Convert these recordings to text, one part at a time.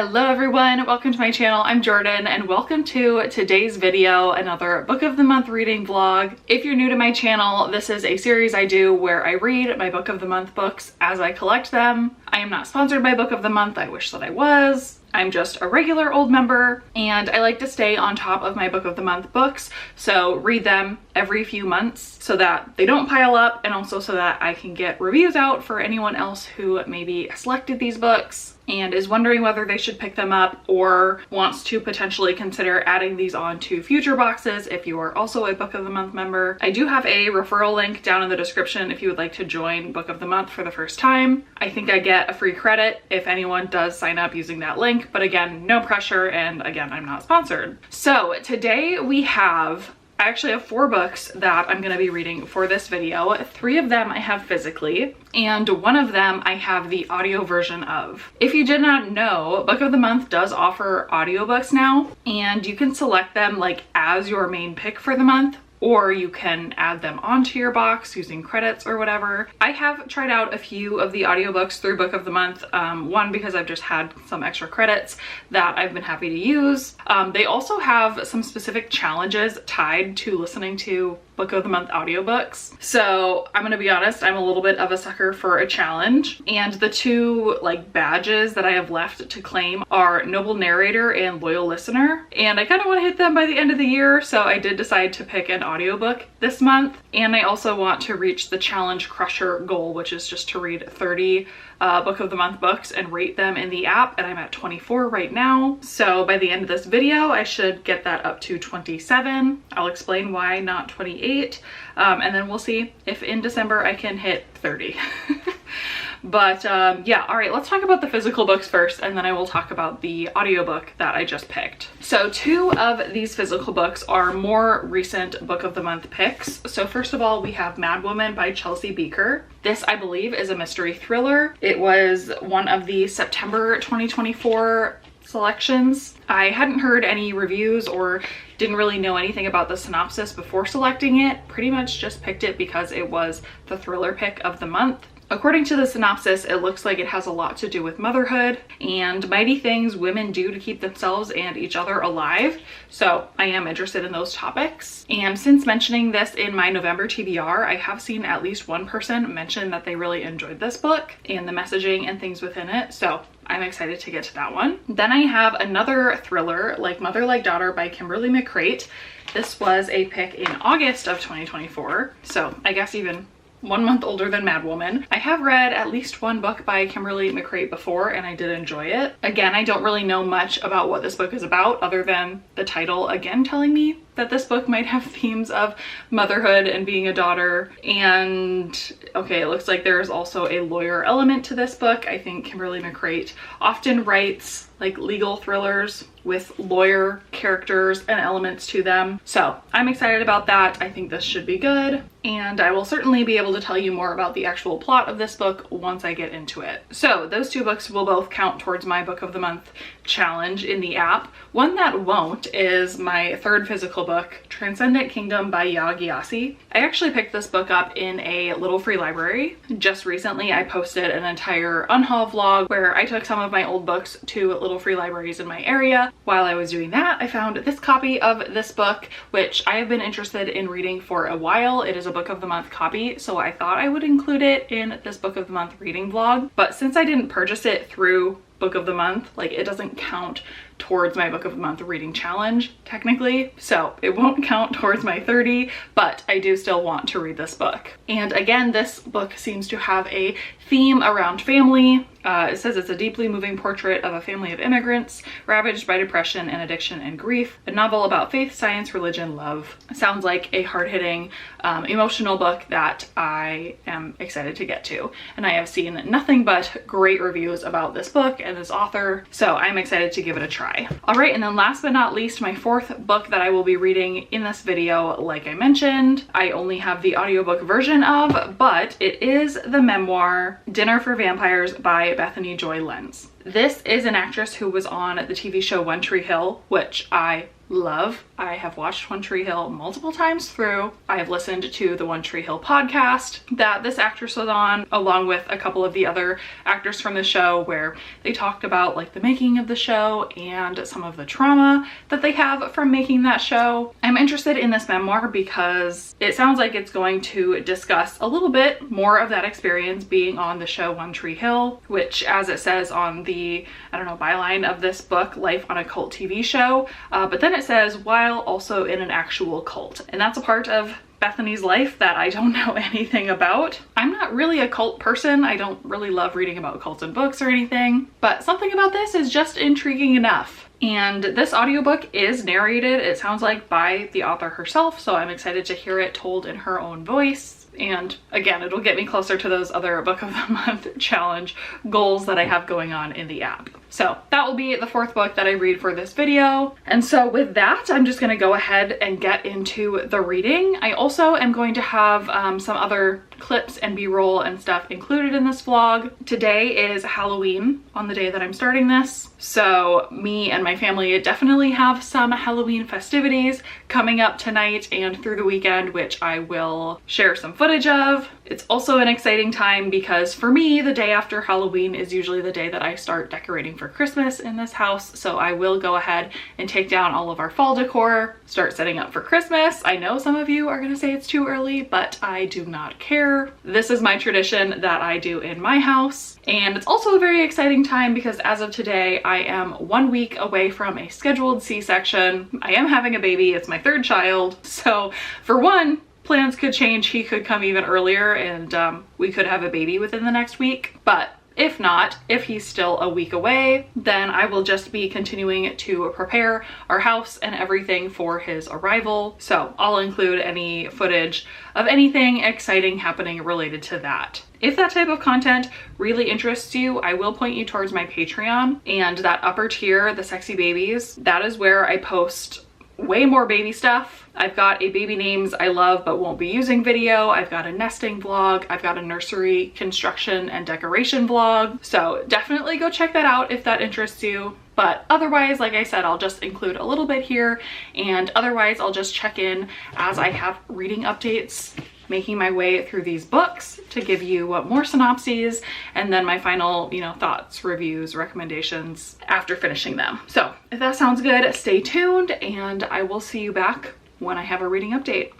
Hello everyone, welcome to my channel. I'm Jordyn and welcome to today's video, another book of the month reading vlog. If you're new to my channel, this is a series I do where I read my book of the month books as I collect them. I am not sponsored by Book of the Month, I wish that I was. I'm just a regular old member and I like to stay on top of my Book of the Month books, so read them every few months so that they don't pile up, and also so that I can get reviews out for anyone else who maybe selected these books and is wondering whether they should pick them up or wants to potentially consider adding these on to future boxes if you are also a Book of the Month member. I do have a referral link down in the description if you would like to join Book of the Month for the first time. I think I get a free credit if anyone does sign up using that link, but again, no pressure, and again, I'm not sponsored. So today I actually have 4 books that I'm going to be reading for this video. 3 of them I have physically, and 1 of them I have the audio version of. If you did not know, Book of the Month does offer audiobooks now, and you can select them like as your main pick for the month, or you can add them onto your box using credits or whatever. I have tried out a few of the audiobooks through Book of the Month, one because I've just had some extra credits that I've been happy to use. They also have some specific challenges tied to listening to Book of the Month audiobooks. So I'm gonna be honest, I'm a little bit of a sucker for a challenge, and the 2 like badges that I have left to claim are Noble Narrator and Loyal Listener, and I kind of want to hit them by the end of the year, so I did decide to pick an audiobook this month. And I also want to reach the Challenge Crusher goal, which is just to read 30 Book of the Month books and rate them in the app, and I'm at 24 right now. So by the end of this video, I should get that up to 27. I'll explain why not 28, and then we'll see if in December I can hit 30. But yeah, all right, let's talk about the physical books first, and then I will talk about the audiobook that I just picked. So 2 of these physical books are more recent Book of the Month picks. So first of all, we have Madwoman by Chelsea Beaker. This, I believe, is a mystery thriller. It was one of the September 2024 selections. I hadn't heard any reviews or didn't really know anything about the synopsis before selecting it. Pretty much just picked it because it was the thriller pick of the month. According to the synopsis, it looks like it has a lot to do with motherhood and mighty things women do to keep themselves and each other alive. So I am interested in those topics. And since mentioning this in my November TBR, I have seen at least one person mention that they really enjoyed this book and the messaging and things within it. So I'm excited to get to that one. Then I have another thriller, Like Mother Like Daughter by Kimberly McCreight. This was a pick in August of 2024. So I guess even 1 month older than Madwoman. I have read at least 1 book by Kimberly McCreight before, and I did enjoy it. Again, I don't really know much about what this book is about other than the title again telling me that this book might have themes of motherhood and being a daughter. And okay, it looks like there's also a lawyer element to this book. I think Kimberly McCreight often writes like legal thrillers with lawyer characters and elements to them. So I'm excited about that. I think this should be good. And I will certainly be able to tell you more about the actual plot of this book once I get into it. So those 2 books will both count towards my Book of the Month challenge in the app. One that won't is my 3rd physical book, Transcendent Kingdom by Yaa Gyasi. I actually picked this book up in a little free library. Just recently, I posted an entire unhaul vlog where I took some of my old books to little free libraries in my area. While I was doing that, I found this copy of this book, which I have been interested in reading for a while. It is a Book of the Month copy, so I thought I would include it in this Book of the Month reading vlog. But since I didn't purchase it through Book of the Month, like it doesn't count towards my Book of the Month reading challenge technically, so it won't count towards my 30, but I do still want to read this book. And again, this book seems to have a theme around family. It says it's a deeply moving portrait of a family of immigrants ravaged by depression and addiction and grief. A novel about faith, science, religion, love. Sounds like a hard-hitting, emotional book that I am excited to get to. And I have seen nothing but great reviews about this book and this author, so I'm excited to give it a try. All right, and then last but not least, my 4th book that I will be reading in this video, like I mentioned, I only have the audiobook version of, but it is the memoir Dinner for Vampires by Bethany Joy Lenz. This is an actress who was on the TV show One Tree Hill, which I love. I have watched One Tree Hill multiple times through. I have listened to the One Tree Hill podcast that this actress was on, along with a couple of the other actors from the show, where they talked about like the making of the show and some of the trauma that they have from making that show. I'm interested in this memoir because it sounds like it's going to discuss a little bit more of that experience being on the show One Tree Hill, which, as it says on the, I don't know, byline of this book, Life on a Cult TV Show, but then it says while also in an actual cult, and that's a part of Bethany's life that I don't know anything about. I'm not really a cult person. I don't really love reading about cults in books or anything, but something about this is just intriguing enough. And this audiobook is narrated, it sounds like, by the author herself, so I'm excited to hear it told in her own voice. And again, it'll get me closer to those other Book of the Month challenge goals that I have going on in the app. So that will be the fourth book that I read for this video. And so with that, I'm just going to go ahead and get into the reading. I also am going to have some other clips and b-roll and stuff included in this vlog. Today is Halloween on the day that I'm starting this. So me and my family definitely have some Halloween festivities coming up tonight and through the weekend, which I will share some footage of. It's also an exciting time because for me, the day after Halloween is usually the day that I start decorating for Christmas in this house. So I will go ahead and take down all of our fall decor, start setting up for Christmas. I know some of you are gonna say it's too early, but I do not care. This is my tradition that I do in my house. And it's also a very exciting time because as of today, I am 1 week away from a scheduled C-section. I am having a baby, it's my third child. So for one, plans could change. He could come even earlier and we could have a baby within the next week. But if not, if he's still a week away, then I will just be continuing to prepare our house and everything for his arrival. So I'll include any footage of anything exciting happening related to that. If that type of content really interests you, I will point you towards my Patreon, and that upper tier, the Sexy Babies, that is where I post way more baby stuff. I've got a baby names I love but won't be using video. I've got a nesting vlog. I've got a nursery construction and decoration vlog. So definitely go check that out if that interests you. But otherwise, like I said, I'll just include a little bit here, and otherwise I'll just check in as I have reading updates, making my way through these books to give you more synopses and then my final, thoughts, reviews, recommendations after finishing them. So if that sounds good, stay tuned and I will see you back when I have a reading update.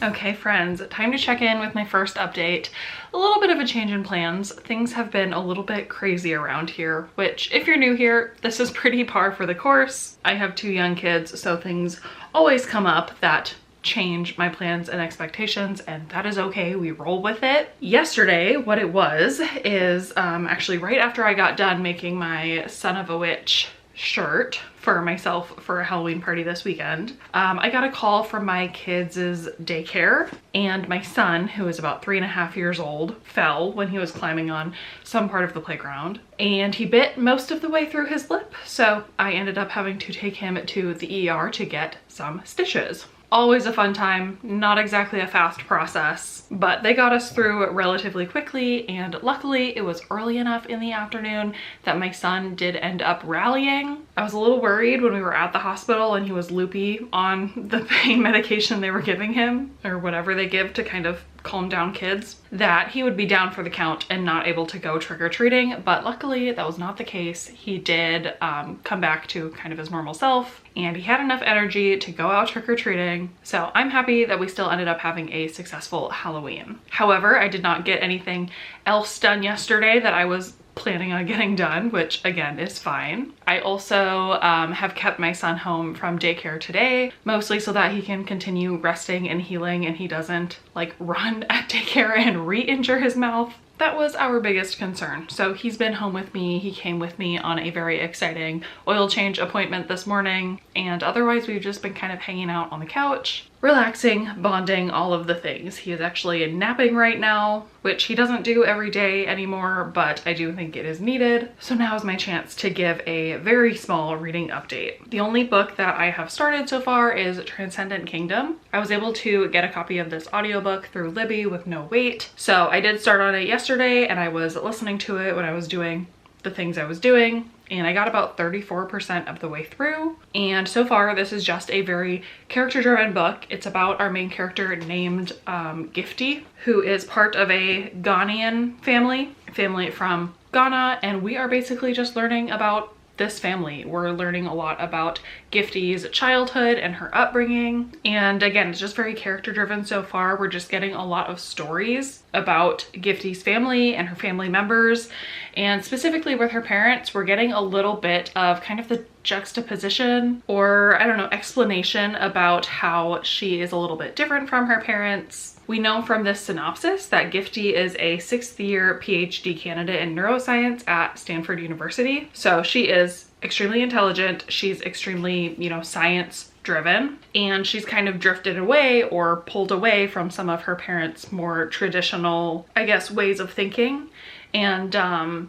Okay friends, time to check in with my first update. A little bit of a change in plans. Things have been a little bit crazy around here, which if you're new here, this is pretty par for the course. I have 2 young kids, so things always come up that change my plans and expectations, and that is okay, we roll with it. Yesterday, what it was is actually right after I got done making my Son of a Witch shirt for myself for a Halloween party this weekend, I got a call from my kids' daycare, and my son, who is about 3.5 years old, fell when he was climbing on some part of the playground and he bit most of the way through his lip. So I ended up having to take him to the ER to get some stitches. Always a fun time, not exactly a fast process, but they got us through it relatively quickly, and luckily it was early enough in the afternoon that my son did end up rallying. I was a little worried when we were at the hospital and he was loopy on the pain medication they were giving him, or whatever they give to kind of calm down kids, that he would be down for the count and not able to go trick-or-treating. But luckily that was not the case. He did come back to kind of his normal self, and he had enough energy to go out trick-or-treating. So I'm happy that we still ended up having a successful Halloween. However, I did not get anything else done yesterday that I was planning on getting done, which again is fine. I also have kept my son home from daycare today, mostly so that he can continue resting and healing and he doesn't like run at daycare and re-injure his mouth. That was our biggest concern. So he's been home with me. He came with me on a very exciting oil change appointment this morning, and otherwise we've just been kind of hanging out on the couch, relaxing, bonding, all of the things. He is actually napping right now, which he doesn't do every day anymore, but I do think it is needed. So now is my chance to give a very small reading update. The only book that I have started so far is Transcendent Kingdom. I was able to get a copy of this audiobook through Libby with no wait. So I did start on it yesterday, and I was listening to it when I was doing the things I was doing, and I got about 34% of the way through. And so far this is just a very character-driven book. It's about our main character named Gifty, who is part of a Ghanaian family from Ghana, and we are basically just learning about this family. We're learning a lot about Gifty's childhood and her upbringing. And again, it's just very character driven so far. We're just getting a lot of stories about Gifty's family and her family members. And specifically with her parents, we're getting a little bit of kind of the juxtaposition, or I don't know, explanation about how she is a little bit different from her parents. We know from this synopsis that Gifty is a 6th-year PhD candidate in neuroscience at Stanford University. So she is extremely intelligent. She's extremely, you know, science driven, and she's kind of drifted away or pulled away from some of her parents' more traditional, I guess, ways of thinking. And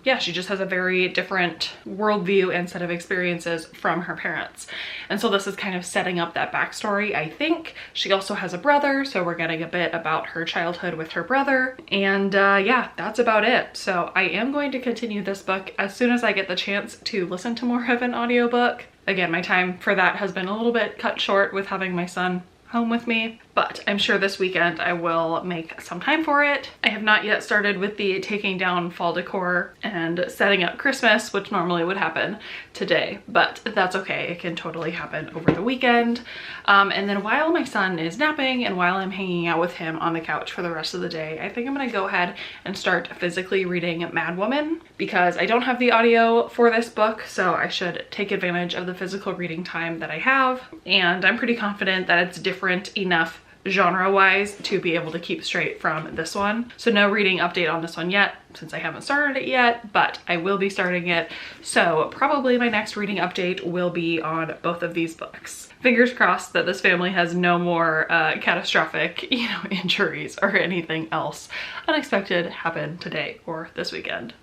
yeah, she just has a very different worldview and set of experiences from her parents. And so this is kind of setting up that backstory, I think. She also has a brother, so we're getting a bit about her childhood with her brother. And yeah, that's about it. So I am going to continue this book as soon as I get the chance to listen to more of an audiobook. Again, my time for that has been a little bit cut short with having my son home with me, but I'm sure this weekend I will make some time for it. I have not yet started with the taking down fall decor and setting up Christmas, which normally would happen today, but that's okay. It can totally happen over the weekend. And then while my son is napping and while I'm hanging out with him on the couch for the rest of the day, I think I'm gonna go ahead and start physically reading Mad Woman, because I don't have the audio for this book, so I should take advantage of the physical reading time that I have. And I'm pretty confident that it's different enough genre-wise to be able to keep straight from this one. So no reading update on this one yet, since I haven't started it yet, but I will be starting it. So probably my next reading update will be on both of these books. Fingers crossed that this family has no more catastrophic, you know, injuries or anything else unexpected happen today or this weekend.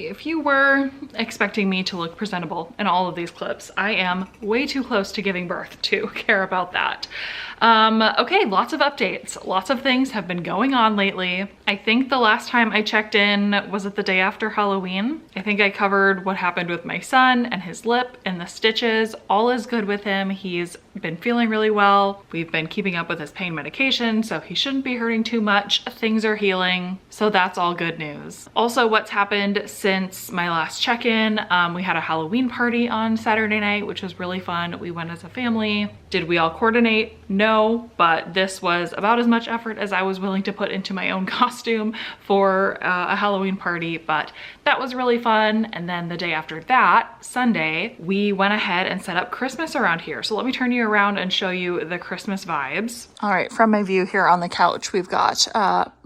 if you were expecting me to look presentable in all of these clips, I am way too close to giving birth to care about that. Okay, lots of updates. Lots of things have been going on lately. I think the last time I checked in was it the day after Halloween. I think I covered what happened with my son and his lip and the stitches. All is good with him. He's been feeling really well. We've been keeping up with his pain medication, so he shouldn't be hurting too much. Things are healing, so that's all good news. Also, what's happened since my last check-in, we had a Halloween party on Saturday night, which was really fun. We went as a family. Did we all coordinate? No, but this was about as much effort as I was willing to put into my own costume for a Halloween party, but that was really fun. And then the day after that, Sunday, we went ahead and set up Christmas around here. So let me turn you around and show you the Christmas vibes. All right, from my view here on the couch, we've got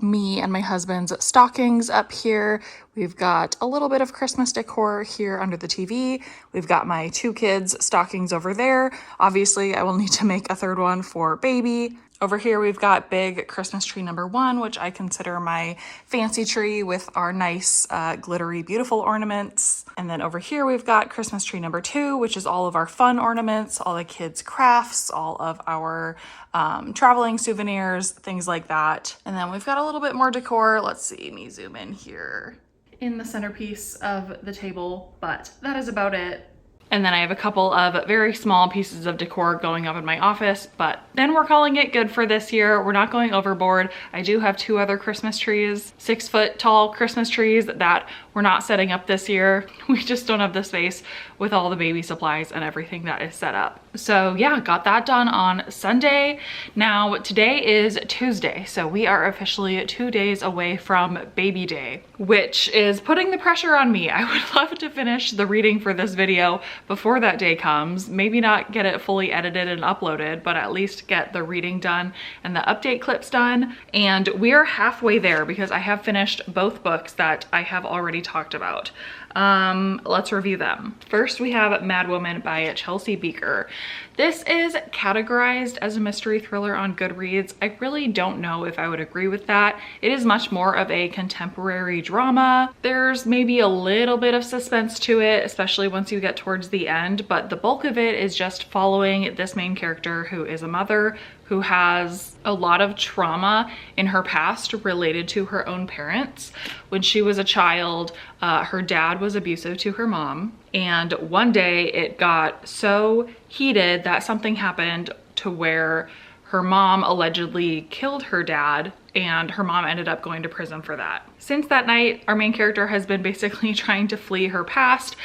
me and my husband's stockings up here. We've got a little bit of Christmas decor here under the TV. We've got my 2 kids' stockings over there. Obviously, I will need to make a third one for baby. Over here, we've got big Christmas tree number 1, which I consider my fancy tree with our nice, glittery, beautiful ornaments. And then over here, we've got Christmas tree number 2, which is all of our fun ornaments, all the kids' crafts, all of our traveling souvenirs, things like that. And then we've got a little bit more decor. Let's see, let me zoom in here in the centerpiece of the table, but that is about it. And then I have a couple of very small pieces of decor going up in my office, but then we're calling it good for this year. We're not going overboard. I do have 2 other Christmas trees, 6-foot tall Christmas trees that we're not setting up this year. We just don't have the space with all the baby supplies and everything that is set up. So yeah, got that done on Sunday. Now today is Tuesday, so we are officially 2 days away from baby day, which is putting the pressure on me. I would love to finish the reading for this video before that day comes. Maybe not get it fully edited and uploaded, but at least get the reading done and the update clips done. And we are halfway there because I have finished both books that I have already talked about. Let's review them. First, we have Madwoman by Chelsea Beaker. This is categorized as a mystery thriller on Goodreads. I really don't know if I would agree with that. It is much more of a contemporary drama. There's maybe a little bit of suspense to it, especially once you get towards the end, but the bulk of it is just following this main character who is a mother who has a lot of trauma in her past related to her own parents. When she was a child, her dad was abusive to her mom, and one day it got so heated that something happened to where her mom allegedly killed her dad, and her mom ended up going to prison for that. Since that night, our main character has been basically trying to flee her past.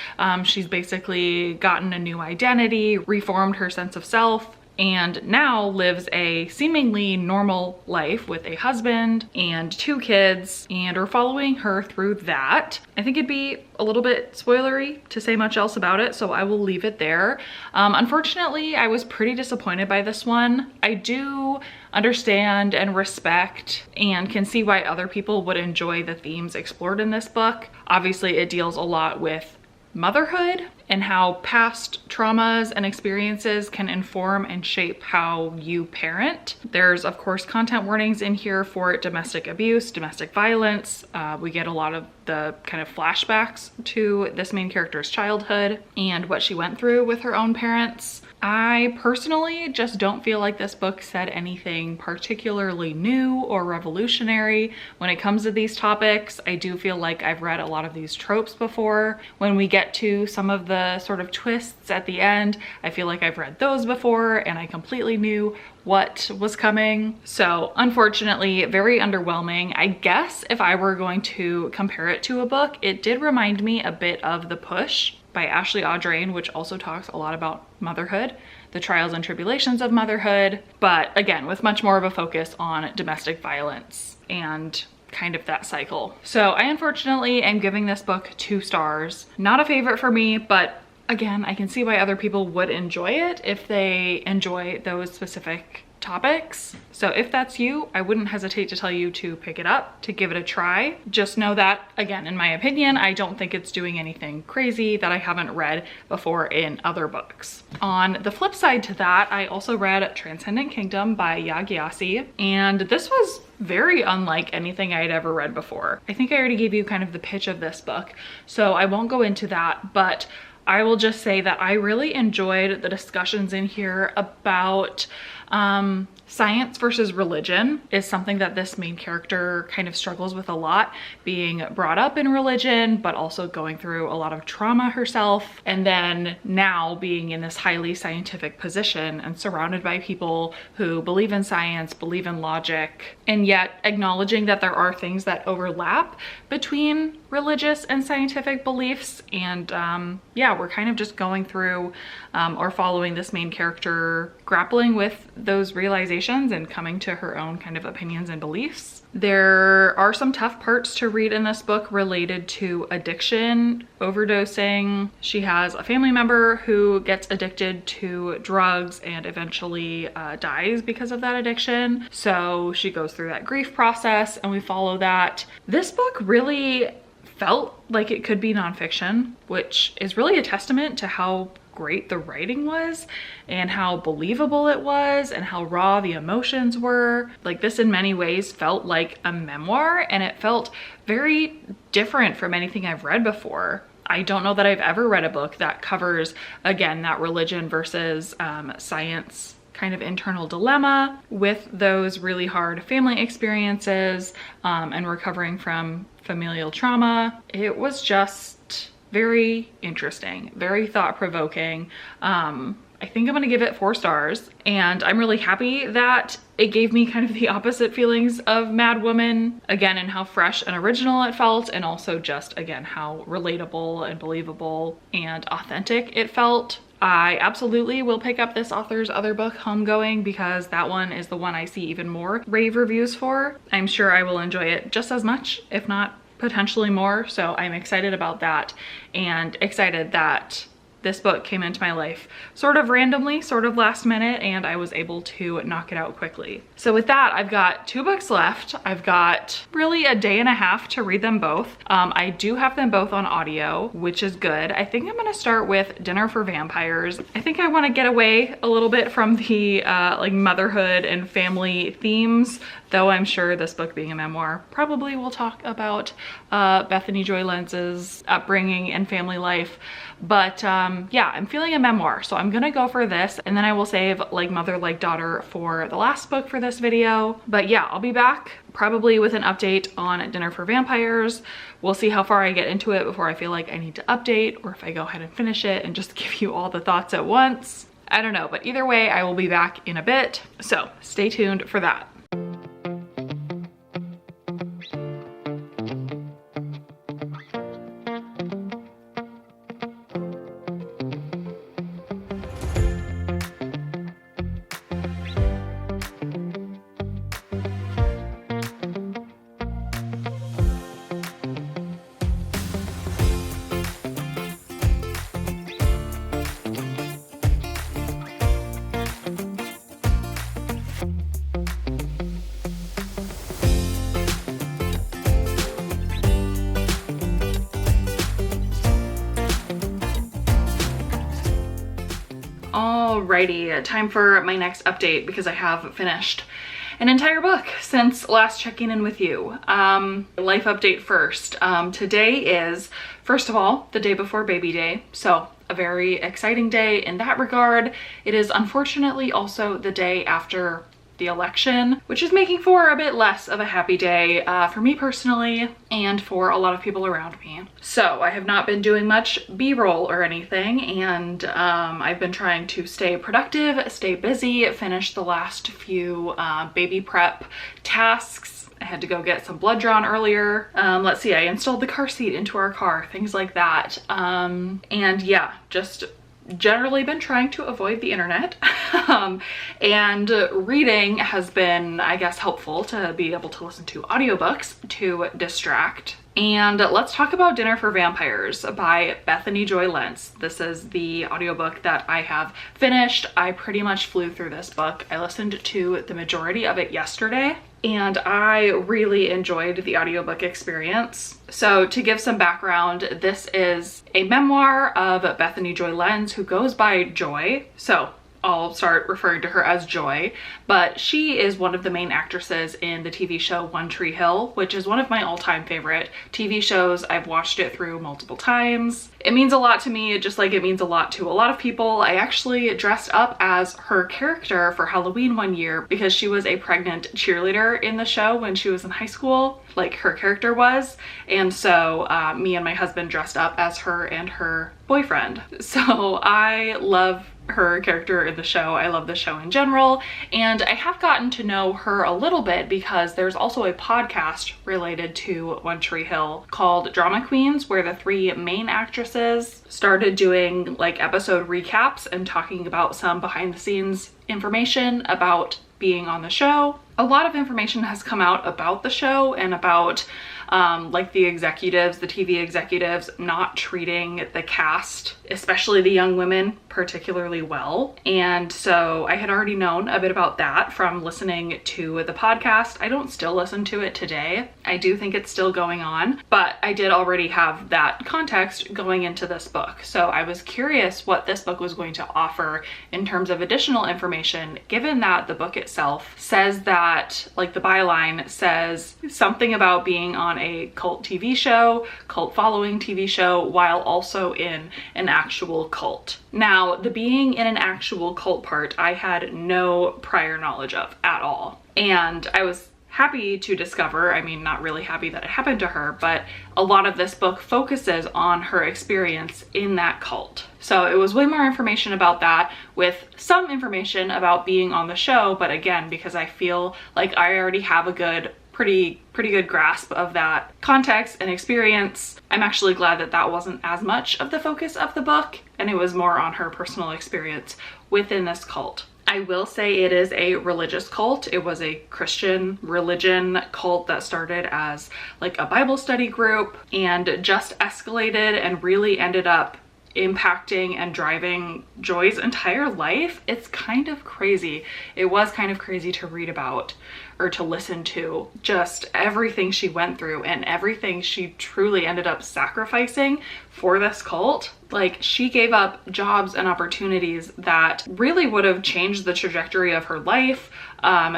She's basically gotten a new identity, reformed her sense of self, and now lives a seemingly normal life with a husband and 2 kids, and we're following her through that. I think it'd be a little bit spoilery to say much else about it, so I will leave it there. Unfortunately, I was pretty disappointed by this one. I do understand and respect and can see why other people would enjoy the themes explored in this book. Obviously, it deals a lot with motherhood and how past traumas and experiences can inform and shape how you parent. There's of course content warnings in here for domestic abuse, domestic violence. We get a lot of the kind of flashbacks to this main character's childhood and what she went through with her own parents. I personally just don't feel like this book said anything particularly new or revolutionary when it comes to these topics. I do feel like I've read a lot of these tropes before. When we get to some of the sort of twists at the end, I feel like I've read those before and I completely knew what was coming. So unfortunately, very underwhelming. I guess if I were going to compare it to a book, it did remind me a bit of The Push by Ashley Audrain, which also talks a lot about motherhood, the trials and tribulations of motherhood, but again, with much more of a focus on domestic violence and kind of that cycle. So I unfortunately am giving this book 2 stars. Not a favorite for me, but Again, I can see why other people would enjoy it if they enjoy those specific topics. So if that's you, I wouldn't hesitate to tell you to pick it up, to give it a try. Just know that, again, in my opinion, I don't think it's doing anything crazy that I haven't read before in other books. On the flip side to that, I also read Transcendent Kingdom by Yaa Gyasi, and this was very unlike anything I had ever read before. I think I already gave you kind of the pitch of this book, so I won't go into that, but I will just say that I really enjoyed the discussions in here about science versus religion is something that this main character kind of struggles with a lot, being brought up in religion, but also going through a lot of trauma herself. And then now being in this highly scientific position and surrounded by people who believe in science, believe in logic, and yet acknowledging that there are things that overlap between religious and scientific beliefs. And yeah, we're kind of just going through or following this main character grappling with those realizations and coming to her own kind of opinions and beliefs. There are some tough parts to read in this book related to addiction, overdosing. She has a family member who gets addicted to drugs and eventually dies because of that addiction. So she goes through that grief process and we follow that. This book really felt like it could be nonfiction, which is really a testament to how great the writing was and how believable it was and how raw the emotions were. Like, this in many ways felt like a memoir, and it felt very different from anything I've read before. I don't know that I've ever read a book that covers, again, that religion versus science kind of internal dilemma with those really hard family experiences and recovering from familial trauma. It was just very interesting, very thought-provoking. I think I'm gonna give it 4 stars, and I'm really happy that it gave me kind of the opposite feelings of Mad Woman, again, and how fresh and original it felt, and also just, again, how relatable and believable and authentic it felt. I absolutely will pick up this author's other book, Homegoing, because that one is the one I see even more rave reviews for. I'm sure I will enjoy it just as much, if not potentially more, so I'm excited about that, and excited that this book came into my life sort of randomly, sort of last minute, and I was able to knock it out quickly. So with that, I've got 2 books left. I've got really a day and a half to read them both. I do have them both on audio, which is good. I think I'm gonna start with Dinner for Vampires. I think I wanna get away a little bit from the like motherhood and family themes, though I'm sure this book being a memoir probably will talk about Bethany Joy Lenz's upbringing and family life. But yeah, I'm feeling a memoir, so I'm gonna go for this, and then I will save Like Mother Like Daughter for the last book for this video. But yeah, I'll be back probably with an update on Dinner for Vampires. We'll see how far I get into it before I feel like I need to update, or if I go ahead and finish it and just give you all the thoughts at once. I don't know, but either way, I will be back in a bit, so stay tuned for that. Alrighty, time for my next update because I have finished an entire book since last checking in with you. Life update first. Today is, first of all, the day before baby day, so a very exciting day in that regard. It is unfortunately also the day after the election, which is making for a bit less of a happy day for me personally and for a lot of people around me. So I have not been doing much B-roll or anything, and I've been trying to stay productive, stay busy, finish the last few baby prep tasks. I had to go get some blood drawn earlier. Let's see, I installed the car seat into our car, things like that. And yeah, just generally been trying to avoid the internet and reading has been, I guess, helpful to be able to listen to audiobooks to distract. And let's talk about Dinner for Vampires by Bethany Joy Lenz. This is the audiobook that I have finished. I pretty much flew through this book. I listened to the majority of it yesterday and I really enjoyed the audiobook experience. So to give some background, this is a memoir of Bethany Joy Lenz, who goes by Joy. So I'll start referring to her as Joy, but she is one of the main actresses in the TV show One Tree Hill, which is one of my all-time favorite TV shows. I've watched it through multiple times. It means a lot to me, just like it means a lot to a lot of people. I actually dressed up as her character for Halloween one year because she was a pregnant cheerleader in the show when she was in high school, like her character was. And so me and my husband dressed up as her and her boyfriend. So I love her character in the show. I love the show in general, and I have gotten to know her a little bit because there's also a podcast related to One Tree Hill called Drama Queens, where the three main actresses started doing like episode recaps and talking about some behind the scenes information about being on the show. A lot of information has come out about the show and about like the executives, the TV executives, not treating the cast, especially the young women, particularly well. And so I had already known a bit about that from listening to the podcast. I don't still listen to it today. I do think it's still going on, but I did already have that context going into this book. So I was curious what this book was going to offer in terms of additional information, given that the book itself says that, like the byline says something about being on a cult TV show, cult following TV show, while also in an actual cult. Now, the being in an actual cult part, I had no prior knowledge of at all. And I was happy to discover, I mean, not really happy that it happened to her, but a lot of this book focuses on her experience in that cult. So it was way more information about that, with some information about being on the show, but again, because I feel like I already have a pretty good grasp of that context and experience, I'm actually glad that that wasn't as much of the focus of the book, and it was more on her personal experience within this cult. I will say it is a religious cult. It was a Christian religion cult that started as like a Bible study group and just escalated and really ended up impacting and driving Joy's entire life. It's kind of crazy. It was kind of crazy to read about or to listen to, just everything she went through and everything she truly ended up sacrificing for this cult. Like, she gave up jobs and opportunities that really would have changed the trajectory of her life.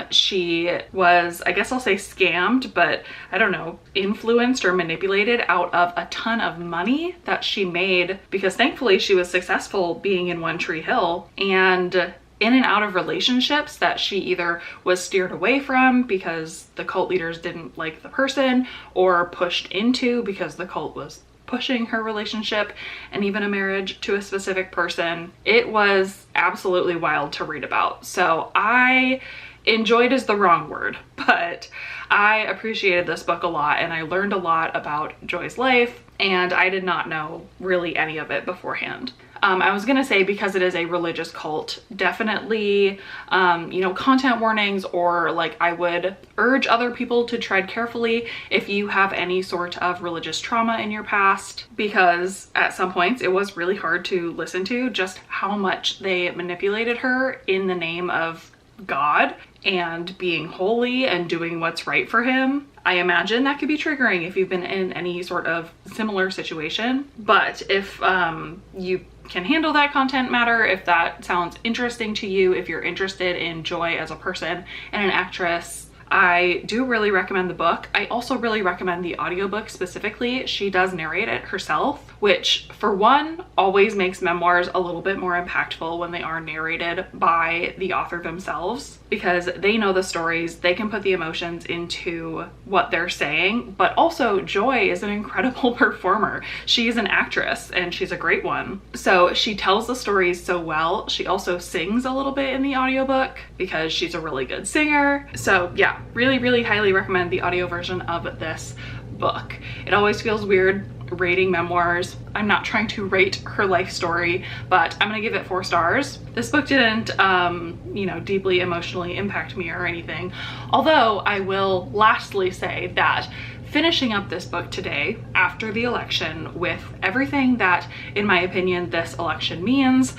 She was, I guess I'll say scammed, but I don't know, influenced or manipulated out of a ton of money that she made, because thankfully she was successful being in One Tree Hill, and in and out of relationships that she either was steered away from because the cult leaders didn't like the person, or pushed into because the cult was pushing her relationship and even a marriage to a specific person. It was absolutely wild to read about. So I enjoyed is the wrong word, but I appreciated this book a lot, and I learned a lot about Joy's life, and I did not know really any of it beforehand. I was gonna say, because it is a religious cult, definitely, you know, content warnings, or like, I would urge other people to tread carefully if you have any sort of religious trauma in your past, because at some points it was really hard to listen to just how much they manipulated her in the name of God and being holy and doing what's right for him. I imagine that could be triggering if you've been in any sort of similar situation. But if you can handle that content matter, if that sounds interesting to you, if you're interested in Joy as a person and an actress, I do really recommend the book. I also really recommend the audiobook specifically. She does narrate it herself, which for one always makes memoirs a little bit more impactful when they are narrated by the author themselves, because they know the stories, they can put the emotions into what they're saying. But also, Joy is an incredible performer. She's an actress and she's a great one. So she tells the stories so well. She also sings a little bit in the audiobook because she's a really good singer. So yeah, really highly recommend the audio version of this book. It always feels weird rating memoirs. I'm not trying to rate her life story, but I'm gonna give it 4 stars. This book didn't, you know, deeply emotionally impact me or anything. Although I will lastly say that finishing up this book today after the election with everything that, in my opinion, this election means,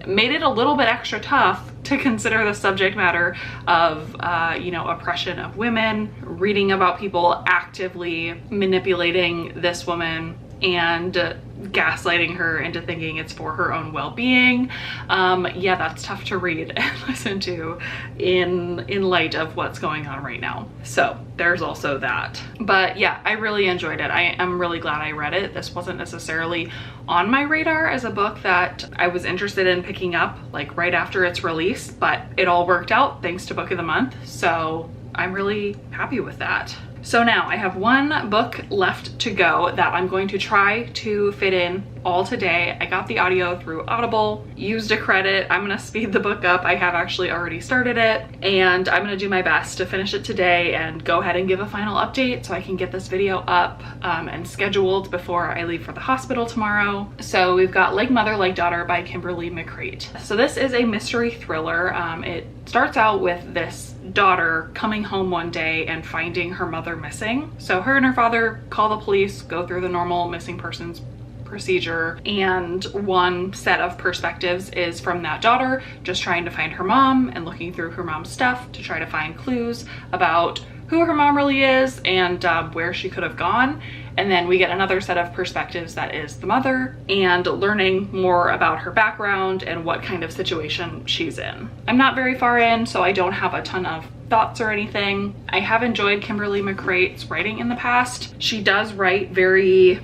made it a little bit extra tough to consider the subject matter of, you know, oppression of women, reading about people actively manipulating this woman and gaslighting her into thinking it's for her own well-being. Yeah, that's tough to read and listen to in light of what's going on right now. So there's also that. But yeah, I really enjoyed it. I am really glad I read it. This wasn't necessarily on my radar as a book that I was interested in picking up like right after its release, but it all worked out thanks to Book of the Month. So I'm really happy with that. So now I have 1 book left to go that I'm going to try to fit in all today. I got the audio through Audible, used a credit. I'm gonna speed the book up. I have actually already started it, and I'm gonna do my best to finish it today and go ahead and give a final update so I can get this video up and scheduled before I leave for the hospital tomorrow. So we've got Like Mother, Like Daughter by Kimberly McCreight. So this is a mystery thriller. It starts out with this daughter coming home one day and finding her mother missing. So her and her father call the police, go through the normal missing persons procedure, and one set of perspectives is from that daughter just trying to find her mom and looking through her mom's stuff to try to find clues about who her mom really is and where she could have gone. And then we get another set of perspectives that is the mother and learning more about her background and what kind of situation she's in. I'm not very far in, so I don't have a ton of thoughts or anything. I have enjoyed Kimberly McCreight's writing in the past. She does write very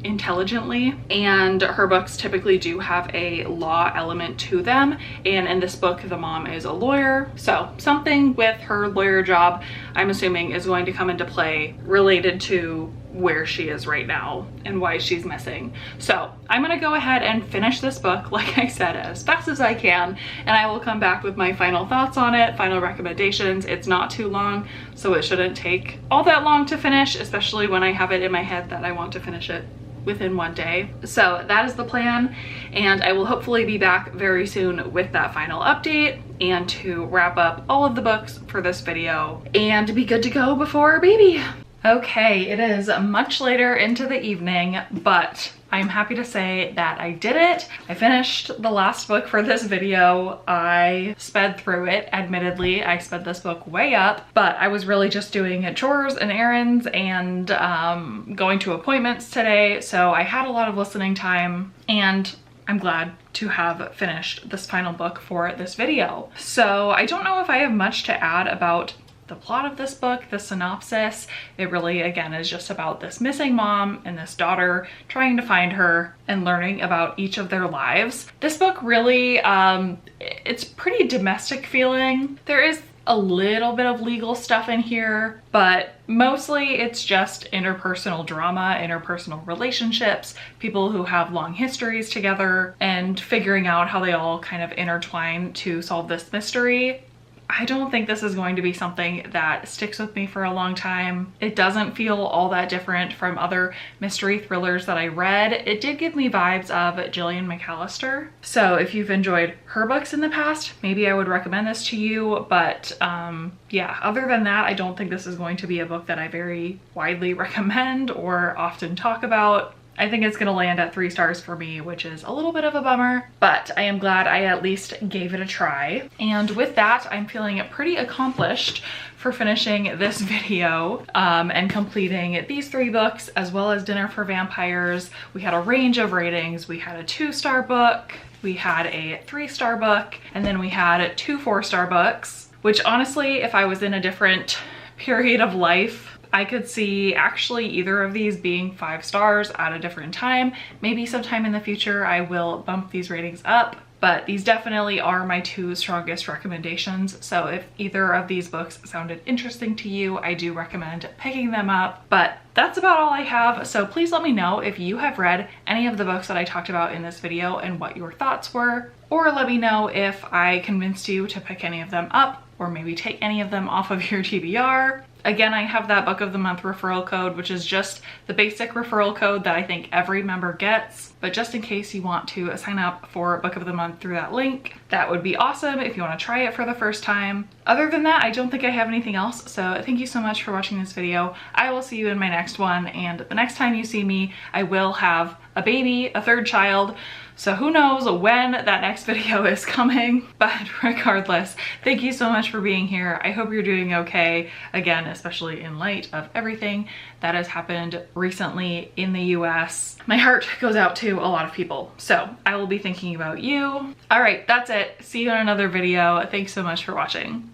intelligently, and her books typically do have a law element to them, and in this book the mom is a lawyer, so something with her lawyer job I'm assuming is going to come into play related to where she is right now and why she's missing. So I'm gonna go ahead and finish this book, like I said, as fast as I can, and I will come back with my final thoughts on it, final recommendations. It's not too long, so it shouldn't take all that long to finish, especially when I have it in my head that I want to finish it within 1 day. So that is the plan, and I will hopefully be back very soon with that final update and to wrap up all of the books for this video and be good to go before our baby. Okay, it is much later into the evening, but I'm happy to say that I did it. I finished the last book for this video. I sped through it, admittedly. I sped this book way up, but I was really just doing chores and errands and going to appointments today, so I had a lot of listening time, and I'm glad to have finished this final book for this video. So I don't know if I have much to add about the plot of this book, the synopsis. It really, again, is just about this missing mom and this daughter trying to find her and learning about each of their lives. This book really, it's pretty domestic feeling. There is a little bit of legal stuff in here, but mostly it's just interpersonal drama, interpersonal relationships, people who have long histories together, and figuring out how they all kind of intertwine to solve this mystery. I don't think this is going to be something that sticks with me for a long time. It doesn't feel all that different from other mystery thrillers that I read. It did give me vibes of Gillian McAllister. So if you've enjoyed her books in the past, maybe I would recommend this to you. But yeah, other than that, I don't think this is going to be a book that I very widely recommend or often talk about. I think it's gonna land at 3 stars for me, which is a little bit of a bummer, but I am glad I at least gave it a try. And with that, I'm feeling pretty accomplished for finishing this video and completing these 3 books, as well as Dinner for Vampires. We had a range of ratings. We had a 2-star book, we had a 3-star book, and then we had 2 4-star books, which honestly, if I was in a different period of life, I could see actually either of these being 5 stars at a different time. Maybe sometime in the future I will bump these ratings up, but these definitely are my 2 strongest recommendations. So if either of these books sounded interesting to you, I do recommend picking them up. But that's about all I have. So please let me know if you have read any of the books that I talked about in this video and what your thoughts were, or let me know if I convinced you to pick any of them up or maybe take any of them off of your TBR. Again, I have that book of the month referral code, which is just the basic referral code that I think every member gets. But just in case you want to sign up for book of the month through that link, that would be awesome if you want to try it for the first time. Other than that, I don't think I have anything else. So thank you so much for watching this video. I will see you in my next one. And the next time you see me, I will have a baby, a third child. So who knows when that next video is coming, but regardless, thank you so much for being here. I hope you're doing okay. Again, especially in light of everything that has happened recently in the US. My heart goes out to a lot of people. So I will be thinking about you. All right, that's it. See you in another video. Thanks so much for watching.